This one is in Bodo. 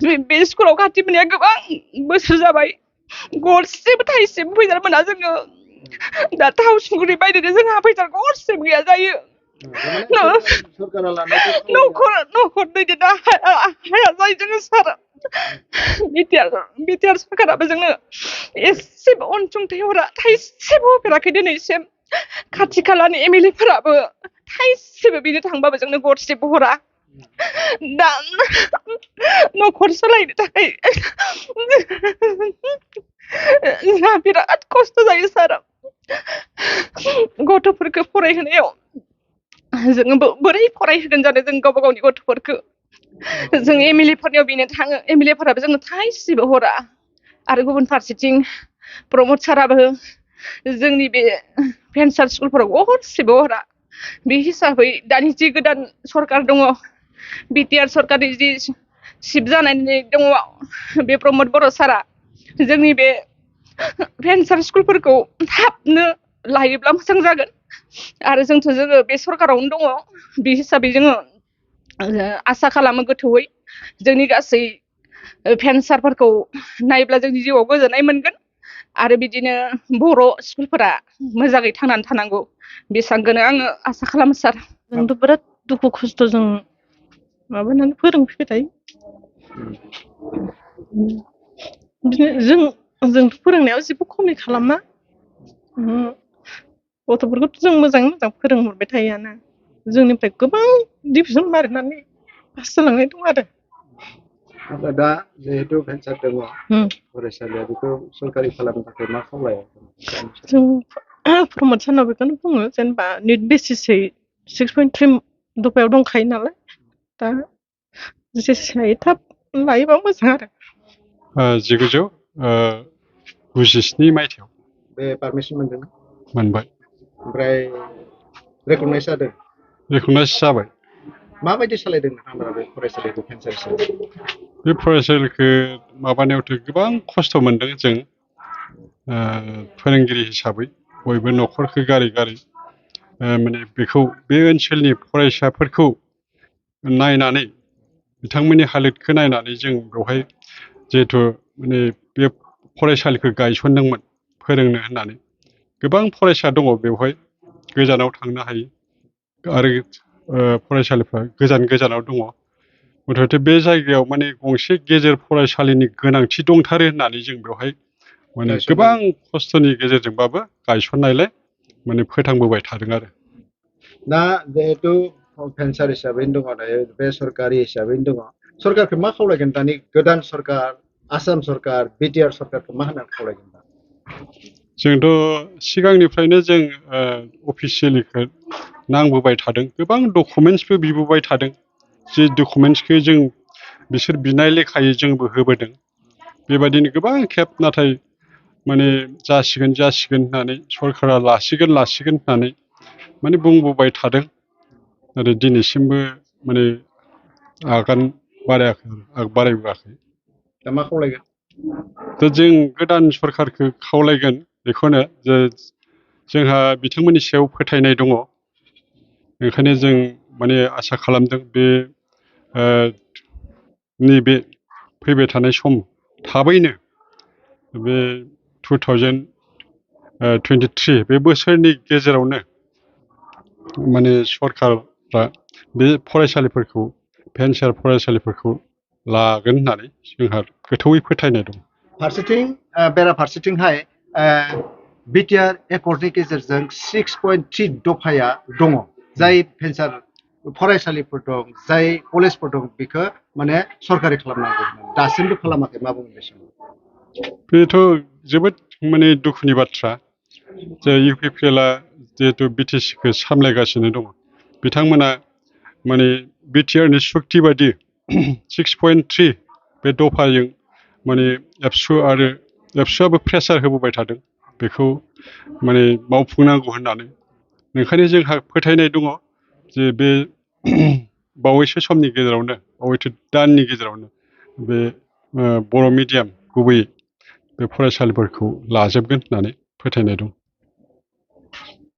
बे स्कुलाव खाथि मोननाया गोबां बोसोर जाबाय गरसेबो थाइसेबो फैसा मोना जोङो दा थाव संख्रि बायनोनो जोंहा फैसा गरसेबो गैया जायो न'खर दैदेननो हाया जायो जोङो सार बिटिआर सरकाराबो जोंनो एसेबो अनसुंथाइ हरा थाइसेबो होफेराखै दिनैसिम खाथि खालानि एमएलए फोराबो थाइसेबो बिनो थांबाबो जोंनो गरसेबो हरा दा न'खर सालायनो थाखाय जोंहा बिराद खस्थ' जायो सार गथ'फोरखौ फरायहोनायाव जोङो बोरै फरायहोगोन जानो जों गावबा गावनि गथ'फोरखौ जों एमएलए फोरनियाव बिनो थाङो एमएलए फोराबो जोंनो थाइसेबो हरा आरो गुबुन फारसेथिं प्रमद साराबो जोंनि बे भेन्सार स्कुलफोराव गरसेबो हरा बे हिसाबै दानि जि गोदान सरकार दङ बिटिआर सरकारनि जि सिफ जानानै दङ बे प्रमद बर' सारा जोंनि बे भेन्सार स्कुलफोरखौ थाबनो लायोब्ला मोजां जागोन आरो जोङो बे सरकारावनो दङ बे हिसाबै जोङो आसा खालामो गोथौयै जोंनि गासै भेन्सारफोरखौ नायब्ला जोंनि जिउआव गोजोननाय मोनगोन आरो बिदिनो बर' स्कुलफोरा मोजाङै थांनानै थानांगौ बेसांखौनो आङो आसा खालामो सार जोंथ' बिराद दुखु खस्थ' जों माबानानै फोरोंफैबाय थायो जोंथ' फोरोंनायाव जेबो खमि खालामा गथ'फोरखौथ' जों मोजाङै मोजां फोरोंहरबाय थायोआनो जोंनिफ्राय गोबां डिभिजन मारिनानै पास जालांनाय दं आरो दा जिहेतु भेन्सार दङ फरायसालिया बेखौ सरकारि खालामनो थाखाय मा खावलायो जों प्रमद सारनाव बेखौनो बुङो जेनेबा निट बेसिसै 6.3 दफायाव दंखायो नालाय दा जेसे हायो थाब लायोबा मोजां आरो 1997 मायथाइयाव बे पारमिसन मोनदोंना मोनबाय ओमफ्राय रेकगनाइज जादों रेकगनाइज जाबाय माबायदि सालायदों नोंथांमोना बे फरायसालिखौ भेन्सार हिसाबै बे फरायसालिखौ माबानायावथ' गोबां खस्थ' मोनदों जों फोरोंगिरि हिसाबै बयबो न'खरखौ गारै माने बेखौ बे ओनसोलनि फरायसाफोरखौ नायनानै बिथांमोननि हालोदखौ नायनानै जों बेवहाय जिहेथु माने बे फरायसालिखौ गायसनदोंमोन फोरोंनो होननानै गोबां फरायसा दङ बेवहाय गोजानाव थांनो हायो आरो फरायसालिफ्रा गोजानाव दङ मथथे बे जायगायाव माने गंसे गेजेर फरायसालिनि गोनांथि दंथारो होननानै जों बेवहाय माने गोबां खस्थ'नि गेजेरजोंबाबो गायसननायलाय माने फोथांबोबाय थादों आरो दा जिहेतु भेन्सार हिसाबैनो दङ दायो बे सरकारि हिसाबैनो दङ सरकारखौ मा खावलायगोन दानि गोदान सरकार आसाम सरकार बिटिआर सरकारखौ मा होननानै खावलायगोन दा जोंथ' सिगांनिफ्रायनो जों अफिसियेलिखौ नांबोबाय थादों गोबां डकुमेन्टसबो बिबोबाय थादों जे डकुमेन्टसखौ जों बिसोर बिनाय लेखायै जोंबो होबोदों बेबायदिनो गोबां खेब नाथाय माने जासिगोन होननानै सरकारा लासिगोन होननानै माने बुंबोबाय थादों आरो दिनैसिमबो माने आगान बारायबोआखै दा मा खावलायगोन दा जों गोदान सरकारखौ खावलायगोन बेखौनो जे जोंहा बिथांमोननि सायाव फोथायनाय दङ ओंखायनो जों माने आसा खालामदों बे नैबे फैबाय थानाय सम थाबैनो बे 2023 बे बोसोरनि गेजेरावनो माने सरकारफ्रा बे फरायसालिफोरखौ भेन्सार फरायसालिफोरखौ लागोन होननानै जोंहा गोथौयै फोथायनाय दं फारसेथिं बेराफारसेथिंहाय बिटिआर एकर्डनि गेजेरजों 6.3 दफाया दङ जाय भेन्सार फरायसालिफोर दं जाय कलेजफोर दं बेखौ माने सरकारि खालामनांगौ दासिमबो खालामाखै मा बुङो बे समाव बेथ' जोबोद माने दुखुनि बाथ्रा जे इउपिपिएलआ जिहेतु बिटिसिखौ सामलायगासिनो दङ बिथांमोना माने बिटिआरनि सुक्ति बायदि 6.3 बे दफाजों माने एबसुआबो प्रेसार होबोबाय थादों बेखौ माने मावफुंनांगौ होननानै ओंखायनो जोंहा फोथायनाय दङ जे बे बावैसो समनि गेजेरावनो बावैसो दाननि गेजेरावनो बे बर' मिडियाम गुबैयै बे फरायसालिफोरखौ लाजोबगोन होननानै फोथायनाय दं